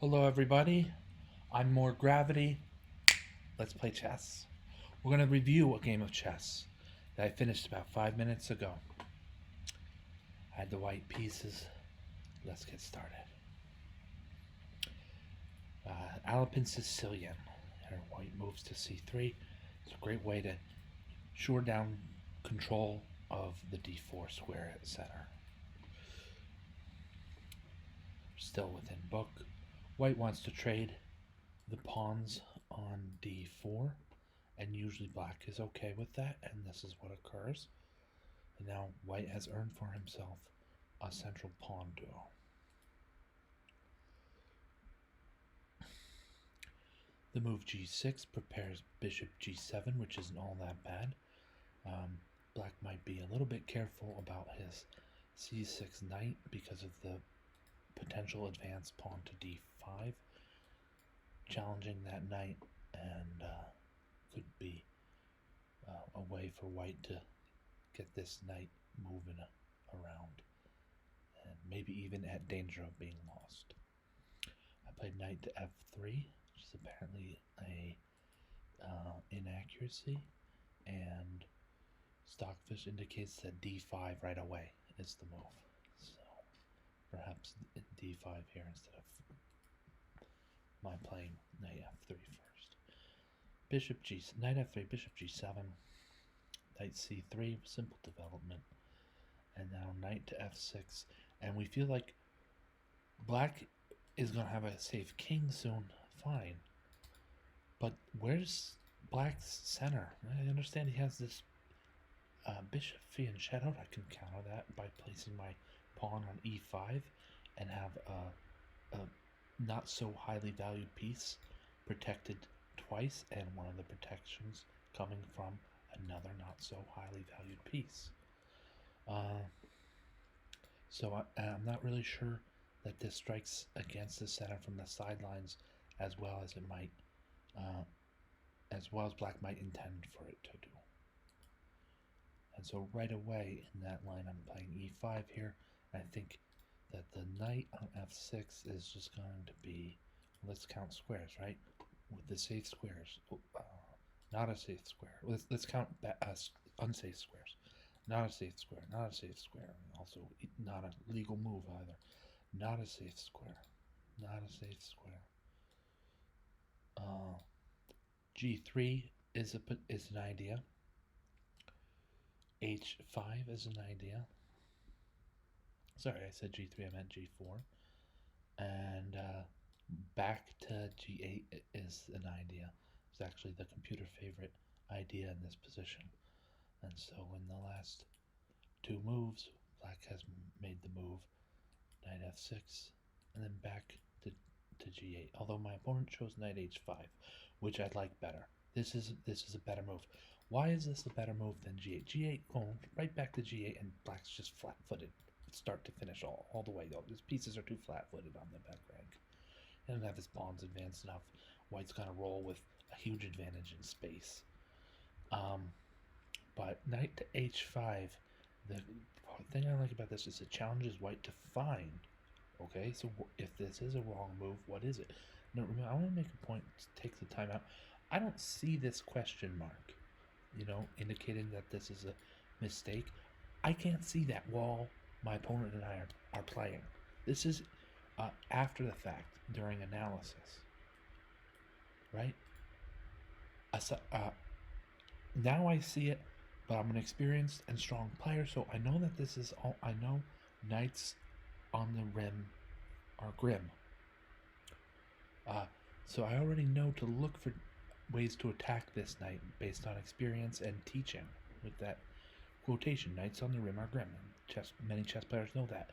Hello, everybody. I'm More Gravity. Let's play chess. We're going to review a game of chess that I finished about 5 minutes ago. I had the white pieces. Let's get started. Alpine Sicilian. Her white moves to c3. It's a great way to shore down control of the d4 square at center. Still within book. White wants to trade the pawns on d4, and usually black is okay with that, and this is what occurs. And now white has earned for himself a central pawn duo. The move g6 prepares bishop g7, which isn't all that bad. Black might be a little bit careful about his c6 knight because of the potential advance pawn to d5, challenging that knight, and could be a way for white to get this knight moving around, and maybe even at danger of being lost. I played knight to f3, which is apparently a inaccuracy, and Stockfish indicates that d5 right away is the move. So perhaps d5 here instead of my playing knight f3 first. Knight f3, bishop g7, knight c3, simple development, and now knight to f6, and we feel like black is going to have a safe king soon. Fine, but where's black's center? I understand he has this bishop fianchetto. I can counter that by placing my pawn on e5 and have a not so highly valued piece protected twice, and one of the protections coming from another not so highly valued piece. So I'm not really sure that this strikes against the center from the sidelines as well as it might, as well as black might intend for it to do. And so right away in that line I'm playing e5 here. I think that the knight on f6 is just going to be, let's count squares, right? With the safe squares, not a safe square. Let's count unsafe squares. Not a safe square, not a safe square. Also, not a legal move either. Not a safe square, not a safe square. G3 is an idea. H5 is an idea. Sorry, I said G3, I meant G4. And back to G8 is an idea. It's actually the computer favorite idea in this position. And so in the last two moves, black has made the move knight f6 and then back to g8. Although my opponent chose knight h5, which I'd like better. This is a better move. Why is this a better move than g8? G8 going right back to g8, and black's just flat-footed, start to finish all the way. Though his pieces are too flat-footed on the back rank. He doesn't have his pawns advanced enough. White's gonna roll with a huge advantage in space. But knight to h5, the thing I like about this is it challenges white to find. Okay, so if this is a wrong move, what is it? No, remember, I want to make a point to take the time out. I don't see this question mark, indicating that this is a mistake. I can't see that while my opponent and I are playing. This is after the fact, during analysis, right? Now I see it, but I'm an experienced and strong player, so I know that this is all. I know knights on the rim are grim. So I already know to look for ways to attack this knight based on experience and teaching. With that quotation, knights on the rim are grim. And many chess players know that.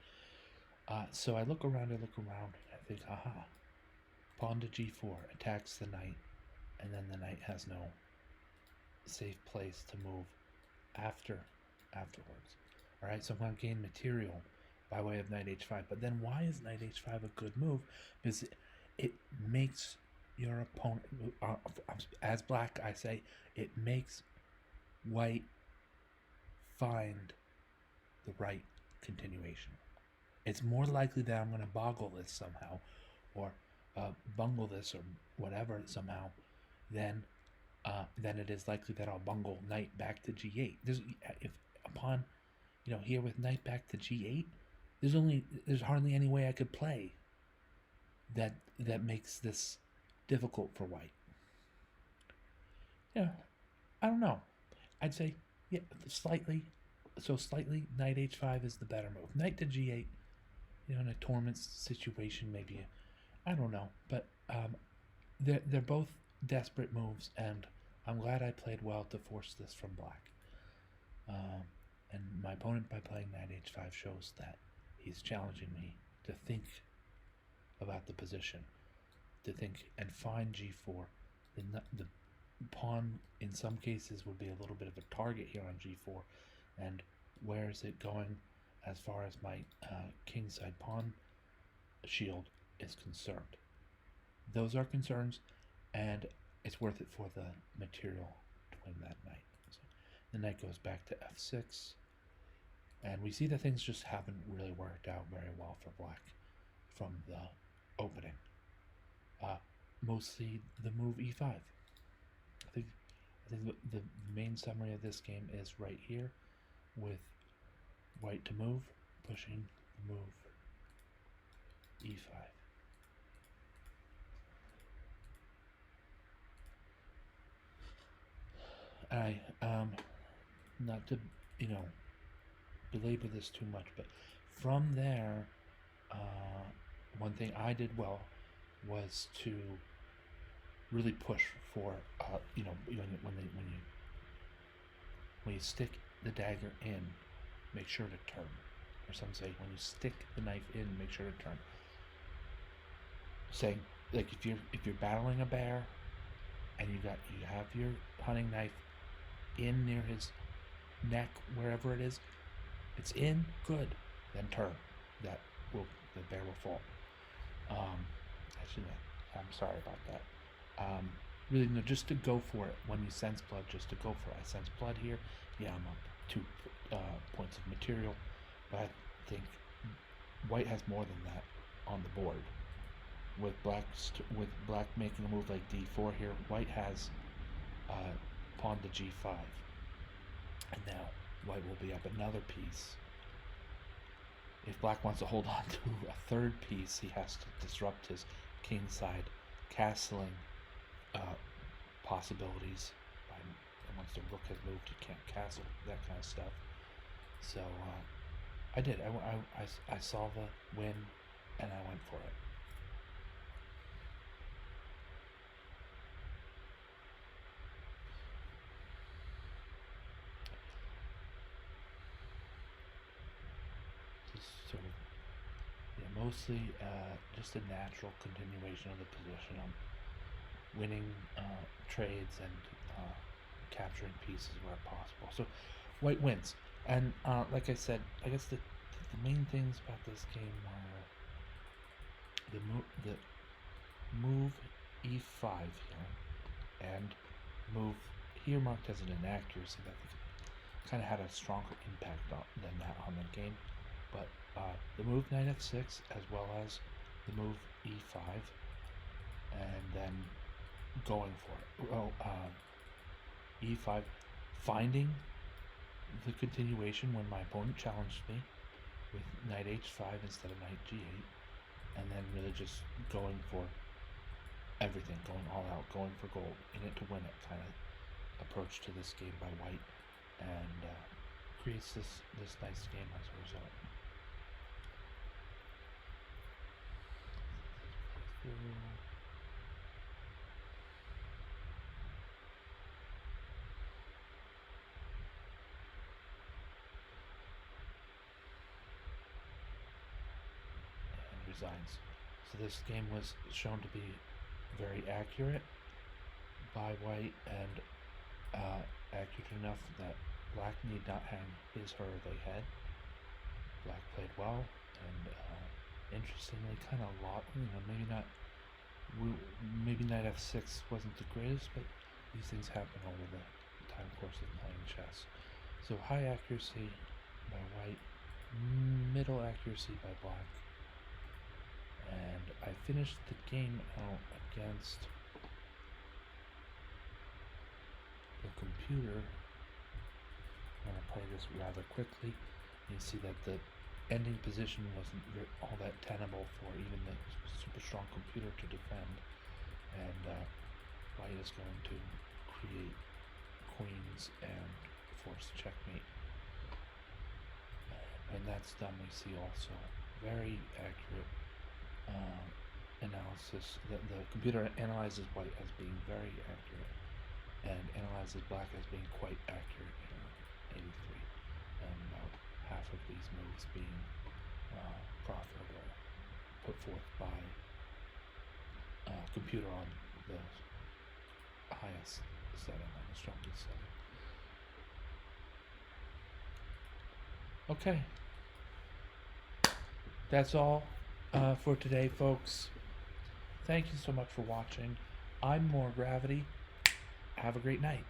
So I look around, and I think, aha, pawn to g4 attacks the knight, and then the knight has no safe place to move afterwards. All right, so I'm going to gain material by way of knight h5. But then why is knight h5 a good move? Because it makes your opponent, as black I say, it makes white find the right continuation. It's more likely that I'm going to boggle this somehow, or bungle this or whatever somehow, then it is likely that I'll bungle knight back to g8. If upon, here with knight back to g8, there's hardly any way I could play that makes this difficult for white. Yeah, I don't know. I'd say slightly knight h5 is the better move. Knight to g8, in a tournament situation, maybe, I don't know, but they're both desperate moves, and I'm glad I played well to force this from black. And my opponent, by playing knight h5, shows that he's challenging me to think about the position, to think and find g4. The pawn, in some cases, would be a little bit of a target here on g4, and where is it going as far as my kingside pawn shield is concerned? Those are concerns, and it's worth it for the material to win that knight. So the knight goes back to f6, and we see that things just haven't really worked out very well for black from the opening. Mostly the move e5. I think the main summary of this game is right here, with white to move, pushing the move e5. Not to belabor this too much, but from there, one thing I did well was to really push for when you stick the dagger in, make sure to turn. Or some say when you stick the knife in, make sure to turn. Saying, like, if you're battling a bear and you have your hunting knife in near his neck, wherever it is, it's in, good, then turn. The bear will fall. I'm sorry about that. Really, no, just to go for it when you sense blood, just to go for it. I sense blood here. Yeah, I'm up 2 points of material, but I think white has more than that on the board. With black making a move like d4 here, white has pawn to g5, and now white will be up another piece. If black wants to hold on to a third piece, he has to disrupt his kingside castling possibilities. And once the rook has moved, he can't castle, that kind of stuff. So I did. I saw the win, and I went for it. Sort of, mostly just a natural continuation of the position. I'm winning trades and capturing pieces where possible. So white wins. And like I said, I guess the main things about this game were the move e5 here, and move here marked as an inaccuracy that kind of had a stronger impact than that on the game. But the move knight f6, as well as the move e5, and then going for it. Well, e5, finding the continuation when my opponent challenged me with knight h5 instead of knight g8, and then really just going for everything, going all out, going for gold, in it to win it kind of approach to this game by white, and creates this nice game as a result. And resigns. So this game was shown to be very accurate by white, and accurate enough that black need not hang his or their head. Black played well, and interestingly, kind of maybe knight f6 wasn't the greatest, but these things happen over the time course of playing chess. So high accuracy by white, middle accuracy by black, And I finished the game out against the computer. I'm going to play this rather quickly. You see that the ending position wasn't all that tenable for even the super strong computer to defend. And White is going to create queens and force checkmate. When that's done, we see also very accurate analysis. The computer analyzes white as being very accurate and analyzes black as being quite accurate here, 83. And about half of these moves being profitable, put forth by computer on the highest setting, on the strongest setting. Okay. That's all for today, folks. Thank you so much for watching. I'm More Gravity. Have a great night.